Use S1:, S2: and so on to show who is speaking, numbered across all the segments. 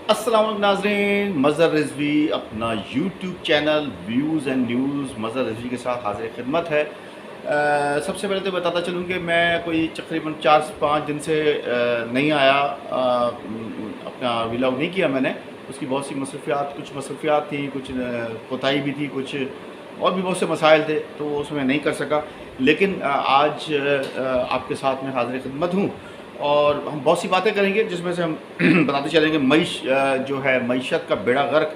S1: السلام علیکم ناظرین، مظہر رضوی اپنا YouTube channel Views and News Mazhar Rizvi کے ساتھ حاضر خدمت ہے۔ سب سے پہلے تو بتاتا چلوں کہ میں کوئی تقریباً 4-5 دن سے نہیں آیا، اپنا ولاگ نہیں کیا میں نے۔ اس کی بہت سی کچھ مصروفیات تھیں، کچھ کوتاہی بھی تھی، کچھ اور بھی بہت سے مسائل تھے، تو اس میں نہیں کر سکا۔ لیکن آج آپ کے ساتھ میں حاضر خدمت ہوں اور ہم بہت سی باتیں کریں گے، جس میں سے ہم بتاتے چلیں گے جو ہے معیشت کا بیڑا غرق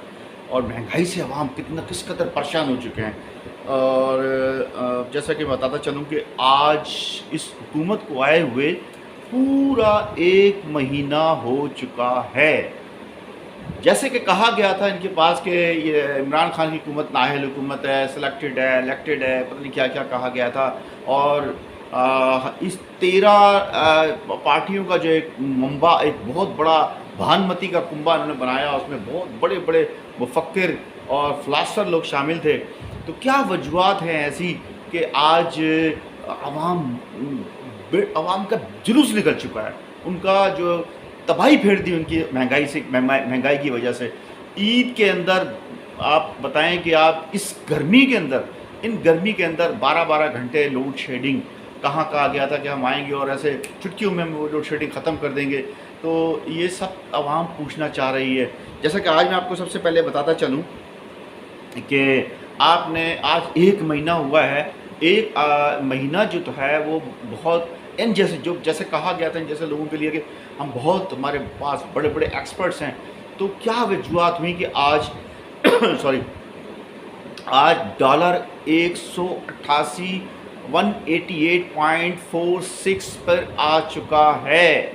S1: اور مہنگائی سے عوام کس قدر پریشان ہو چکے ہیں۔ اور جیسا کہ بتاتا چلوں کہ آج اس حکومت کو آئے ہوئے پورا 1 مہینہ ہو چکا ہے۔ جیسے کہ کہا گیا تھا ان کے پاس کہ یہ عمران خان کی حکومت نااہل حکومت ہے، سلیکٹڈ ہے، الیکٹڈ ہے، پتہ نہیں کیا کیا کہا گیا تھا۔ اور اس 13 پارٹیوں کا جو ایک منبع، ایک بہت بڑا بھانمتی کا کنبہ انہوں نے بنایا، اس میں بہت بڑے بڑے مفکر اور فلاسفر لوگ شامل تھے۔ تو کیا وجوہات ہیں ایسی کہ آج عوام کا جلوس نکل چکا ہے، ان کا جو تباہی پھیر دی ان کی مہنگائی کی وجہ سے۔ عید کے اندر آپ بتائیں کہ آپ اس گرمی کے اندر، ان گرمی کے اندر 12 گھنٹے لوڈ شیڈنگ، کہا گیا تھا کہ ہم آئیں گے اور ایسے چٹکیوں میں وہ لوڈ شیڈنگ ختم کر دیں گے۔ تو یہ سب عوام پوچھنا چاہ رہی ہے۔ جیسا کہ آج میں آپ کو سب سے پہلے بتاتا چلوں کہ آپ نے آج 1 مہینہ ہوا ہے۔ 1 مہینہ جو تو ہے وہ بہت جیسے کہا گیا تھا، جیسے لوگوں کے لیے کہ ہمارے پاس بڑے بڑے ایکسپرٹس ہیں۔ تو کیا وجوہات ہوئی کہ آج آج ڈالر 188.46 پر آ چکا ہے۔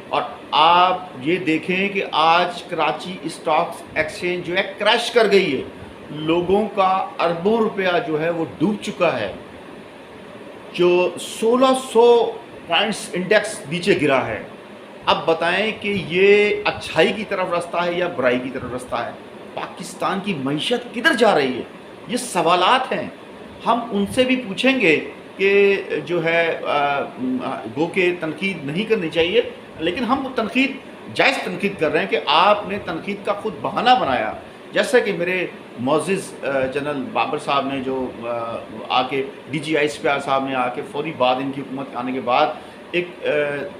S1: اور آپ یہ دیکھیں کہ آج کراچی اسٹاک ایکسچینج جو ہے کریش کر گئی ہے، لوگوں کا اربوں روپیہ جو ہے وہ ڈوب چکا ہے، جو 1600 پوائنٹس انڈیکس نیچے گرا ہے۔ اب بتائیں کہ یہ اچھائی کی طرف رستہ ہے یا برائی کی طرف رستہ ہے؟ پاکستان کی معیشت کدھر جا رہی ہے؟ یہ سوالات ہیں، ہم ان سے بھی پوچھیں گے کہ جو ہے گو کہ تنقید نہیں کرنی چاہیے، لیکن ہم جائز تنقید کر رہے ہیں کہ آپ نے تنقید کا خود بہانہ بنایا۔ جیسا کہ میرے معزز جنرل بابر صاحب نے جو آ کے ڈی جی آئی اسپیار صاحب نے آ کے فوری بعد ان کی حکومت آنے کے بعد ایک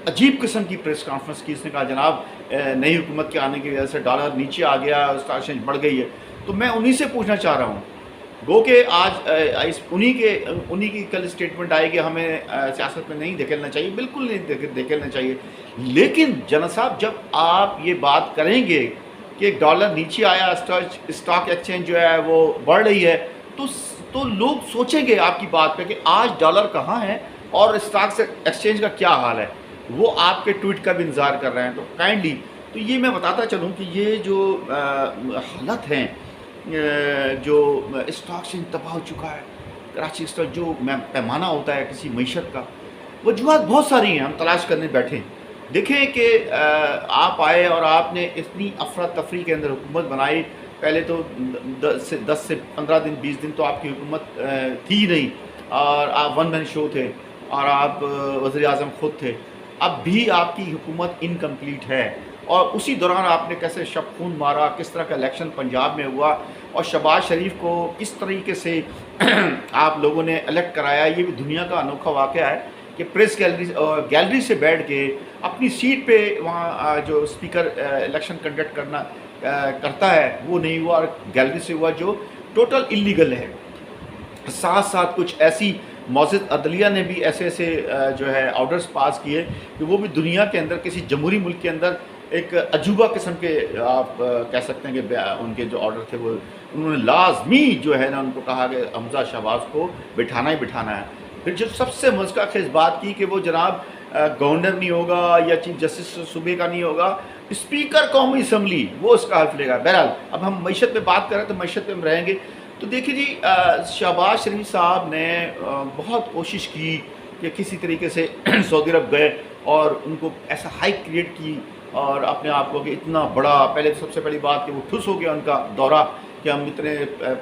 S1: عجیب قسم کی پریس کانفرنس کی، اس نے کہا جناب نئی حکومت کے آنے کی وجہ سے ڈالر نیچے آ گیا، اس کا ایکسچینج بڑھ گئی ہے۔ تو میں انہی سے پوچھنا چاہ رہا ہوں، گو کہ آج انہی کی کل اسٹیٹمنٹ آئے کہ ہمیں سیاست میں نہیں دھکیلنا چاہیے، بالکل نہیں دھکیلنا چاہیے۔ لیکن جنرل صاحب جب آپ یہ بات کریں گے کہ ڈالر نیچے آیا، اسٹاک ایکسچینج جو ہے وہ بڑھ رہی ہے، تو لوگ سوچیں گے آپ کی بات پہ کہ آج ڈالر کہاں ہے اور اسٹاک ایکسچینج کا کیا حال ہے۔ وہ آپ کے ٹویٹ کا بھی انتظار کر رہے ہیں۔ تو کائنڈلی تو یہ میں بتاتا چلوں کہ یہ جو حالت ہیں، جو اسٹاک سے تباہ ہو چکا ہے کراچی اسٹاک، جو پیمانہ ہوتا ہے کسی معیشت کا، وجوہات بہت ساری ہیں، ہم تلاش کرنے بیٹھے ہیں۔ دیکھیں کہ آپ آئے اور آپ نے اتنی افراتفری کے اندر حکومت بنائی۔ پہلے تو 10 سے 15 دن 20 دن تو آپ کی حکومت تھی ہی نہیں، اور آپ ون مین شو تھے اور آپ وزیر اعظم خود تھے۔ اب بھی آپ کی حکومت انکمپلیٹ ہے، اور اسی دوران آپ نے کیسے شب خون مارا، کس طرح کا الیکشن پنجاب میں ہوا، اور شہباز شریف کو کس طریقے سے آپ لوگوں نے الیکٹ کرایا۔ یہ بھی دنیا کا انوکھا واقعہ ہے کہ پریس گیلری سے بیٹھ کے اپنی سیٹ پہ وہاں جو اسپیکر الیکشن کنڈکٹ کرتا ہے وہ نہیں ہوا، اور گیلری سے ہوا جو ٹوٹل اللیگل ہے۔ ساتھ ساتھ کچھ ایسی معزز عدلیہ نے بھی ایسے جو ہے آرڈرز پاس کیے کہ وہ بھی دنیا کے اندر کسی جمہوری ملک کے اندر ایک عجوبہ قسم کے آپ کہہ سکتے ہیں کہ ان کے جو آرڈر تھے وہ انہوں نے لازمی جو ہے نا ان کو کہا کہ حمزہ شہباز کو بٹھانا ہی بٹھانا ہے۔ پھر جو سب سے مضحکہ خیز بات کی کہ وہ جناب گورنر نہیں ہوگا یا چیف جسٹس صوبے کا نہیں ہوگا، اسپیکر قومی اسمبلی وہ اس کا حلف لے گا۔ بہرحال اب ہم معیشت پہ بات کر رہے ہیں تو معیشت پہ ہم رہیں گے۔ تو دیکھیے جی، شہباز شریف صاحب نے بہت کوشش کی کہ کسی طریقے سے سعودی عرب گئے اور ان کو ایسا ہائپ کریٹ کی، اور اپنے آپ کو کہ اتنا بڑا، پہلے سب سے پہلی بات کہ وہ ٹھس ہو گیا ان کا دورہ کہ ہم اتنے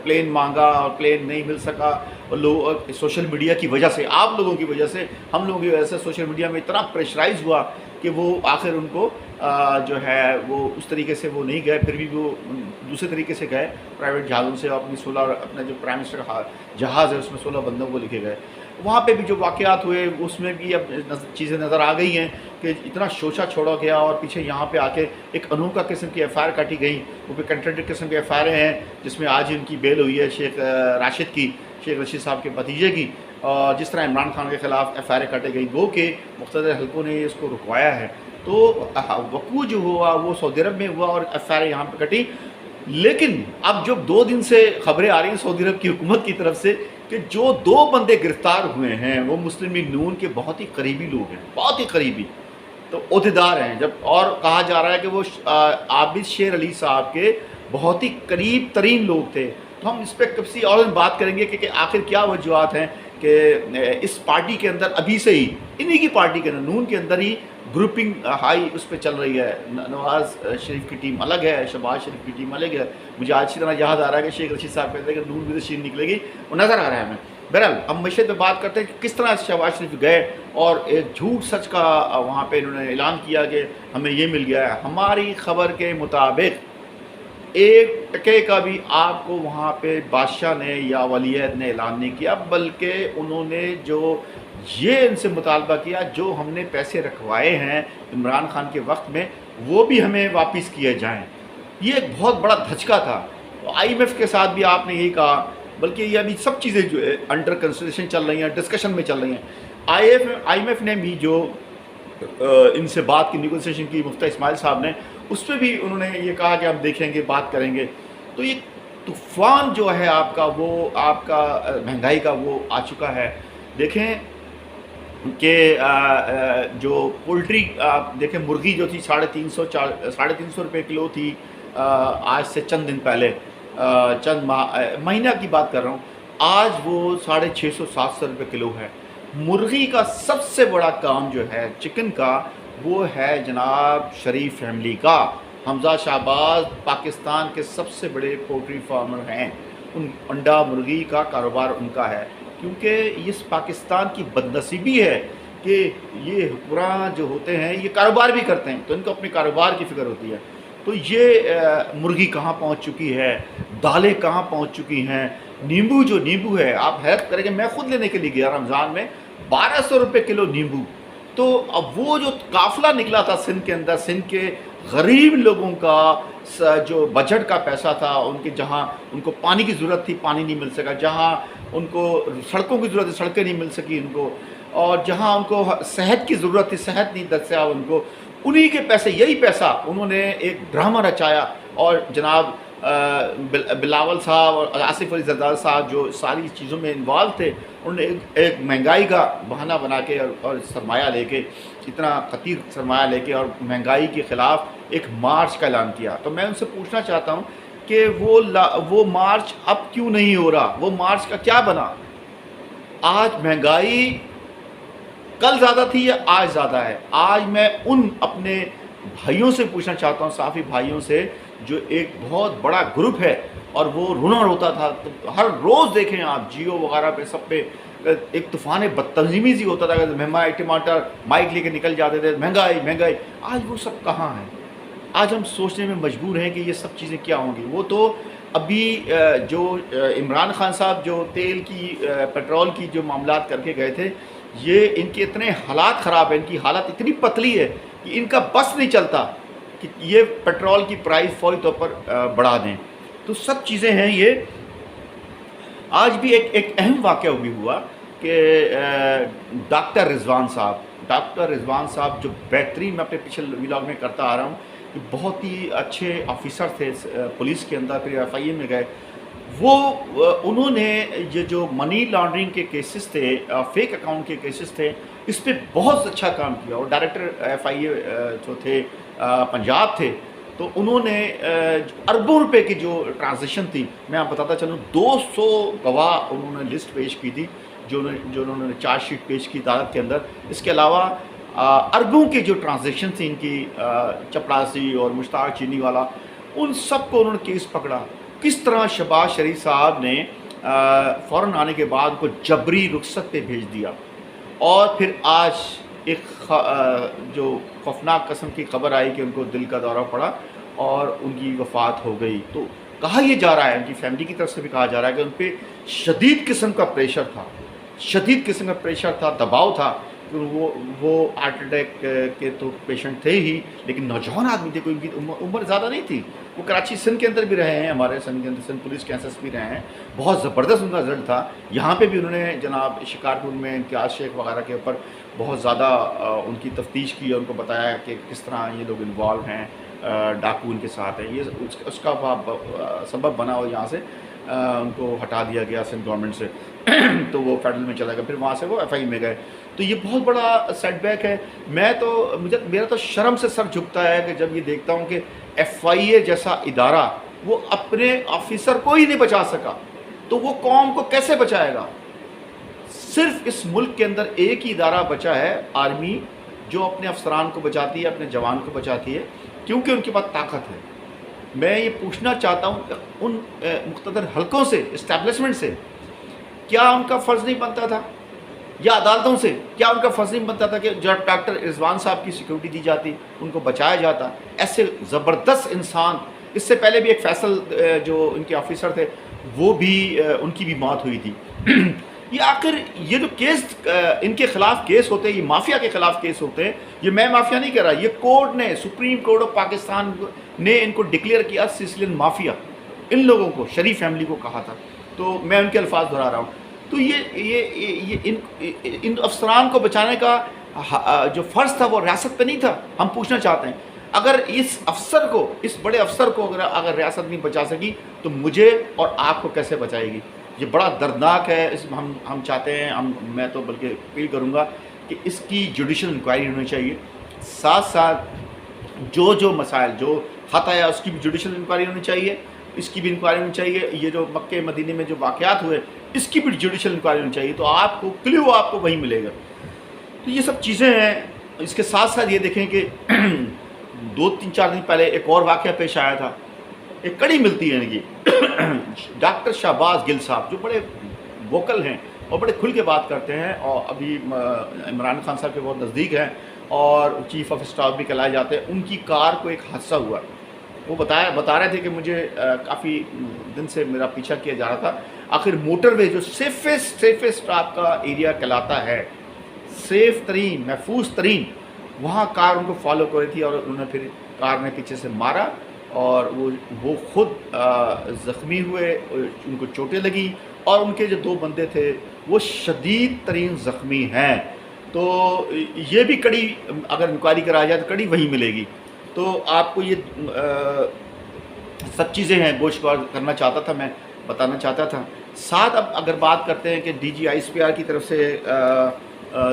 S1: پلین مانگا اور پلین نہیں مل سکا، اور لوگ سوشل میڈیا کی وجہ سے، آپ لوگوں کی وجہ سے، ہم لوگوں کی وجہ سے سوشل میڈیا میں اتنا پریشرائز ہوا کہ وہ آخر ان کو جو ہے وہ اس طریقے سے وہ نہیں گئے، پھر بھی وہ دوسرے طریقے سے گئے پرائیویٹ جہازوں سے، اپنی 16 اپنا جو پرائم منسٹر کا جہاز ہے اس میں 16 بندوں کو لکھے گئے. وہاں پہ بھی جو واقعات ہوئے اس میں بھی اب چیزیں نظر آ گئی ہیں کہ اتنا شوشہ چھوڑا گیا، اور پیچھے یہاں پہ آ کے ایک انوکھا قسم کی ایف آئی آر کاٹی گئی. وہ بھی کنٹرڈکٹ قسم کی ایف آئی آر ہیں جس میں آج ان کی بیل ہوئی ہے شیخ راشد کی، شیخ رشید صاحب کے بھتیجے کی. اور جس طرح عمران خان کے خلاف ایف آئی آر کاٹے گئی، گو کہ مختلف حلقوں نے اس کو رکوایا ہے. تو وقوع جو ہوا وہ سعودی عرب میں ہوا اور ایف آئی آر یہاں پہ کٹی. لیکن اب جب 2 دن سے خبریں آ رہی ہیں سعودی عرب کی حکومت کی طرف سے کہ جو 2 بندے گرفتار ہوئے ہیں وہ مسلم لیگ نون کے بہت ہی قریبی لوگ ہیں، بہت ہی قریبی تو عہدیدار ہیں. جب اور کہا جا رہا ہے کہ وہ عابد شیر علی صاحب کے بہت ہی قریب ترین لوگ تھے. تو ہم اس پہ کسی اور بات کریں گے کہ آخر کیا وجوہات ہیں کہ اس پارٹی کے اندر ابھی سے ہی انہی کی پارٹی کے اندر نون کے اندر ہی گروپنگ ہائی اس پہ چل رہی ہے. نواز شریف کی ٹیم الگ ہے، شہباز شریف کی ٹیم الگ ہے. مجھے آج کی طرح یاد آ رہا ہے کہ شیخ رشید صاحب کہتے ہیں کہ نون بھی سے شین نکلے گی، وہ نظر آ رہا ہے ہمیں. بہرحال ہم معیشت پہ بات کرتے ہیں کہ کس طرح شہباز شریف گئے اور ایک جھوٹ سچ کا وہاں پہ انہوں نے اعلان کیا کہ ہمیں یہ مل گیا ہے. ہماری خبر کے مطابق ایک ٹکے کا بھی آپ کو وہاں پہ بادشاہ نے یا ولی عہد نے اعلان نہیں کیا، بلکہ انہوں نے جو یہ ان سے مطالبہ کیا جو ہم نے پیسے رکھوائے ہیں عمران خان کے وقت میں وہ بھی ہمیں واپس کیے جائیں. یہ ایک بہت بڑا دھچکا تھا. آئی ایم ایف کے ساتھ بھی آپ نے یہی کہا، بلکہ یہ ابھی سب چیزیں جو ہے انڈر کنسیڈریشن چل رہی ہیں، ڈسکشن میں چل رہی ہیں. آئی ایم ایف نے بھی جو ان سے بات کی، نیگوسیشن کی مفتیٰ اسماعیل صاحب نے، اس پہ بھی انہوں نے یہ کہا کہ ہم دیکھیں گے، بات کریں گے. تو یہ طوفان جو ہے آپ کا وہ آپ کا مہنگائی کا وہ آ چکا ہے. دیکھیں کہ جو پولٹری آپ دیکھیں، مرغی جو تھی 350 روپے کلو تھی آج سے چند دن پہلے، چند مہینہ کی بات کر رہا ہوں، آج وہ 650-700 روپے کلو ہے. مرغی کا سب سے بڑا کام جو ہے چکن کا وہ ہے جناب شریف فیملی کا. حمزہ شہباز پاکستان کے سب سے بڑے پولٹری فارمر ہیں. ان انڈا مرغی کا کاروبار ان کا ہے، کیونکہ اس پاکستان کی بدنصیبی ہے کہ یہ حکمراں جو ہوتے ہیں یہ کاروبار بھی کرتے ہیں تو ان کو اپنے کاروبار کی فکر ہوتی ہے. تو یہ مرغی کہاں پہنچ چکی ہے، دالیں کہاں پہنچ چکی ہیں، نیمبو ہے، آپ حیرت کریں کہ میں خود لینے کے لیے گیا رمضان میں 1200 روپے کلو نیمبو. تو اب وہ جو قافلہ نکلا تھا سندھ کے اندر، سندھ کے غریب لوگوں کا جو بجٹ کا پیسہ تھا، ان کے جہاں ان کو پانی کی ضرورت تھی پانی نہیں مل سکا، جہاں ان کو سڑکوں کی ضرورت تھی سڑکیں نہیں مل سکی ان کو، اور جہاں ان کو صحت کی ضرورت تھی صحت نہیں دستیاب ان کو، انہی کے پیسے، یہی پیسہ انہوں نے ایک ڈرامہ رچایا. اور جناب بلاول صاحب اور آصف علی زرداری صاحب جو ساری چیزوں میں انوالو تھے، انہوں نے ایک مہنگائی کا بہانہ بنا کے اور سرمایہ لے کے، اتنا خطیر سرمایہ لے کے اور مہنگائی کے خلاف ایک مارچ کا اعلان کیا. تو میں ان سے پوچھنا چاہتا ہوں کہ وہ مارچ اب کیوں نہیں ہو رہا، وہ مارچ کا کیا بنا؟ آج مہنگائی کل زیادہ تھی یا آج زیادہ ہے؟ آج میں ان اپنے بھائیوں سے پوچھنا چاہتا ہوں، صحافی بھائیوں سے، جو ایک بہت بڑا گروپ ہے اور وہ رونا روتا تھا. ہر روز دیکھیں آپ جیو وغیرہ پہ سب پہ ایک طوفان بدتمیزی سی ہوتا تھا کہ مہنگائی، ٹماٹر مائک لے کے نکل جاتے تھے، مہنگائی. آج وہ سب کہاں ہیں؟ آج ہم سوچنے میں مجبور ہیں کہ یہ سب چیزیں کیا ہوں گی. وہ تو ابھی جو عمران خان صاحب جو تیل کی پیٹرول کی جو معاملات کر کے گئے تھے، یہ ان کے اتنے حالات خراب ہیں، ان کی حالت اتنی پتلی ہے کہ ان کا بس نہیں چلتا کہ یہ پیٹرول کی پرائز فوری طور پر بڑھا دیں. تو سب چیزیں ہیں. یہ آج بھی ایک اہم واقعہ بھی ہوا کہ ڈاکٹر رضوان صاحب جو بہترین، میں اپنے پچھلے ولاگ میں کرتا آ رہا ہوں کہ بہت ہی اچھے آفیسر تھے پولیس کے اندر، پھر ایف آئی اے میں گئے. انہوں نے یہ جو منی لانڈرنگ کے کیسز تھے، فیک اکاؤنٹ کے کیسز تھے، اس پہ بہت اچھا کام کیا. اور ڈائریکٹر ایف آئی اے جو تھے پنجاب تھے، تو انہوں نے اربوں روپے کی جو ٹرانزیکشن تھی، میں آپ بتاتا چلوں 200 گواہ انہوں نے لسٹ پیش کی تھی جو انہوں نے چارج شیٹ پیش کی عدالت کے اندر. اس کے علاوہ اربوں کی جو ٹرانزیکشن تھی ان کی، چپڑاسی اور مشتاق چینی والا، ان سب کو انہوں نے کیس پکڑا. کس طرح شہباز شریف صاحب نے فوراً آنے کے بعد کو جبری رخصت پہ بھیج دیا. اور پھر آج جو خوفناک قسم کی خبر آئی کہ ان کو دل کا دورہ پڑا اور ان کی وفات ہو گئی. تو کہا یہ جا رہا ہے، ان کی فیملی کی طرف سے بھی کہا جا رہا ہے کہ ان پہ شدید قسم کا پریشر تھا، شدید قسم کا پریشر تھا، دباؤ تھا. کہ وہ ہارٹ اٹیک کے تو پیشنٹ تھے ہی، لیکن نوجوان آدمی تھے، کوئی ان کی عمر زیادہ نہیں تھی. وہ کراچی سندھ کے اندر بھی رہے ہیں، ہمارے سندھ کے اندر سندھ پولیس کے ایس بھی رہے ہیں. بہت زبردست ان کا رزلٹ تھا. یہاں پہ بھی انہوں نے جناب شکارپور میں امتیاز شیخ وغیرہ کے اوپر بہت زیادہ ان کی تفتیش کی اور ان کو بتایا کہ کس طرح یہ لوگ انوالو ہیں، ڈاکو ان کے ساتھ ہیں. یہ اس کا سبب بنا اور یہاں سے ان کو ہٹا دیا گیا سندھ گورنمنٹ سے. تو وہ فیڈرل میں چلا گیا، پھر وہاں سے وہ ایف آئی میں گئے. تو یہ بہت بڑا سیٹ بیک ہے. میرا تو شرم سے سر جھکتا ہے کہ جب یہ دیکھتا ہوں کہ ایف آئی اے جیسا ادارہ وہ اپنے آفیسر کو ہی نہیں بچا سکا، تو وہ قوم کو کیسے بچائے گا؟ صرف اس ملک کے اندر ایک ہی ادارہ بچا ہے، آرمی، جو اپنے افسران کو بچاتی ہے، اپنے جوان کو بچاتی ہے، کیونکہ ان کے پاس طاقت ہے. میں یہ پوچھنا چاہتا ہوں کہ ان مقتدر حلقوں سے، اسٹیبلشمنٹ سے، کیا ان کا فرض نہیں بنتا تھا، یا عدالتوں سے کیا ان کا فرض نہیں بنتا تھا کہ جب ڈاکٹر رضوان صاحب کی سیکورٹی دی جاتی، ان کو بچایا جاتا؟ ایسے زبردست انسان، اس سے پہلے بھی ایک فیصل جو ان کے آفیسر تھے وہ بھی ان کی بھی موت ہوئی تھی. یہ آخر یہ جو کیس ان کے خلاف کیس ہوتے ہیں، یہ مافیا کے خلاف کیس ہوتے ہیں. یہ میں مافیا نہیں کہہ رہا، یہ کورٹ نے، سپریم کورٹ آف پاکستان نے ان کو ڈکلیئر کیا سسلین مافیا. ان لوگوں کو، شریف فیملی کو کہا تھا. تو میں ان کے الفاظ دہرا رہا ہوں. تو یہ ان افسران کو بچانے کا جو فرض تھا وہ ریاست پہ نہیں تھا. ہم پوچھنا چاہتے ہیں، اگر اس افسر کو، اس بڑے افسر کو اگر ریاست نہیں بچا سکی تو مجھے اور آپ کو کیسے بچائے گی؟ یہ بڑا دردناک ہے. ہم چاہتے ہیں، میں تو بلکہ اپیل کروں گا کہ اس کی جوڈیشل انکوائری ہونی چاہیے. ساتھ ساتھ جو مسائل جو خطا ہے اس کی بھی جوڈیشل انکوائری ہونی چاہیے، اس کی بھی انکوائری ہونی چاہیے. یہ جو مکہ مدینے میں جو واقعات ہوئے اس کی بھی جوڈیشل انکوائری ہونی چاہیے. تو آپ کو کلیو آپ کو وہی ملے گا. تو یہ سب چیزیں ہیں. اس کے ساتھ ساتھ یہ دیکھیں کہ 2-3-4 دن پہلے ایک اور واقعہ پیش آیا تھا. ایک کڑی ملتی ہے ان کی ڈاکٹر شہباز گل صاحب، جو بڑے ووکل ہیں اور بڑے کھل کے بات کرتے ہیں، اور ابھی عمران خان صاحب کے بہت نزدیک ہیں اور چیف آف اسٹاف بھی کہلائے جاتے ہیں. ان کی کار کو ایک حادثہ ہوا. وہ بتا رہے تھے کہ مجھے کافی دن سے میرا پیچھا کیا جا رہا تھا. آخر موٹر وے جو سیفسٹ آپ کا ایریا کہلاتا ہے، سیف ترین، محفوظ ترین، وہاں کار ان کو فالو کر رہی تھی، اور انہوں نے پھر کار نے پیچھے سے مارا اور وہ خود زخمی ہوئے، ان کو چوٹیں لگیں، اور ان کے جو 2 بندے تھے وہ شدید ترین زخمی ہیں. تو یہ بھی کڑی اگر انکوائری کرایا جائے تو کڑی وہی ملے گی. تو آپ کو یہ سب چیزیں ہیں گوشوار کرنا چاہتا تھا، میں بتانا چاہتا تھا. ساتھ اب اگر بات کرتے ہیں کہ D G I S P R کی طرف سے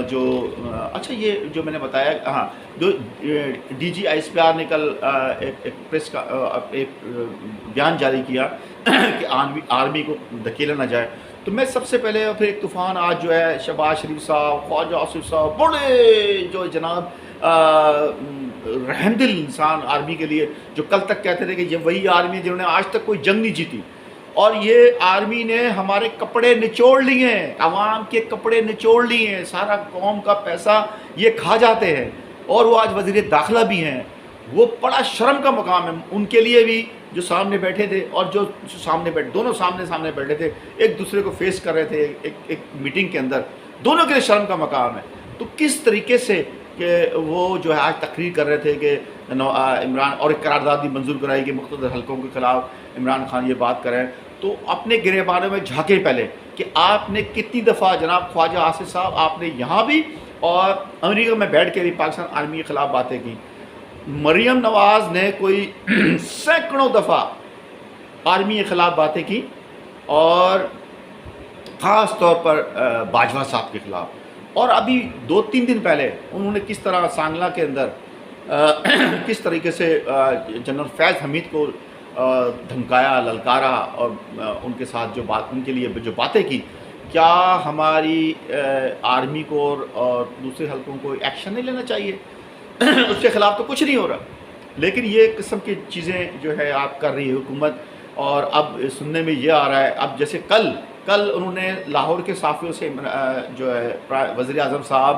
S1: جو اچھا یہ جو میں نے بتایا، ہاں، جو D G I S P R نے کل ایک پریس کا ایک بیان جاری کیا کہ آرمی کو دھکیلا نہ جائے. تو میں سب سے پہلے پھر ایک طوفان آج جو ہے شہباز شریف صاحب، خواجہ آصف صاحب، بڑے جو جناب رحم دل انسان آرمی کے لیے، جو کل تک کہتے تھے کہ یہ وہی آرمی ہے جنہوں نے آج تک کوئی جنگ نہیں جیتی، اور یہ آرمی نے ہمارے کپڑے نچوڑ لیے ہیں، عوام کے کپڑے نچوڑ لیے ہیں، سارا قوم کا پیسہ یہ کھا جاتے ہیں، اور وہ آج وزیر داخلہ بھی ہیں. وہ بڑا شرم کا مقام ہے ان کے لیے بھی، جو سامنے بیٹھے تھے اور جو سامنے بیٹھے، دونوں سامنے بیٹھے تھے، ایک دوسرے کو فیس کر رہے تھے ایک میٹنگ کے اندر. دونوں کے لیے شرم کا مقام ہے. تو کس طریقے سے کہ وہ جو ہے آج تقریر کر رہے تھے کہ عمران، اور ایک قرارداد بھی منظور کرائی کہ مختلف حلقوں کے خلاف عمران خان یہ بات کریں. تو اپنے گریبانوں میں جھانکیں پہلے کہ آپ نے کتنی دفعہ جناب خواجہ آصف صاحب، آپ نے یہاں بھی اور امریکہ میں بیٹھ کے بھی پاکستان آرمی کے خلاف باتیں کی. مریم نواز نے کوئی سینکڑوں دفعہ آرمی کے خلاف باتیں کی، اور خاص طور پر باجوہ صاحب کے خلاف. اور ابھی 2-3 دن پہلے انہوں نے کس طرح سانگلہ کے اندر کس طریقے سے جنرل فیض حمید کو دھمکایا، للکارا، اور ان کے ساتھ جو بات، ان کے لیے جو باتیں کی. کیا ہماری آرمی کو اور دوسرے حلقوں کو ایکشن نہیں لینا چاہیے؟ اس کے خلاف تو کچھ نہیں ہو رہا، لیکن یہ قسم کی چیزیں جو ہے آپ کر رہی ہے حکومت. اور اب سننے میں یہ آ رہا ہے، اب جیسے کل انہوں نے لاہور کے صحافیوں سے جو ہے وزیر اعظم صاحب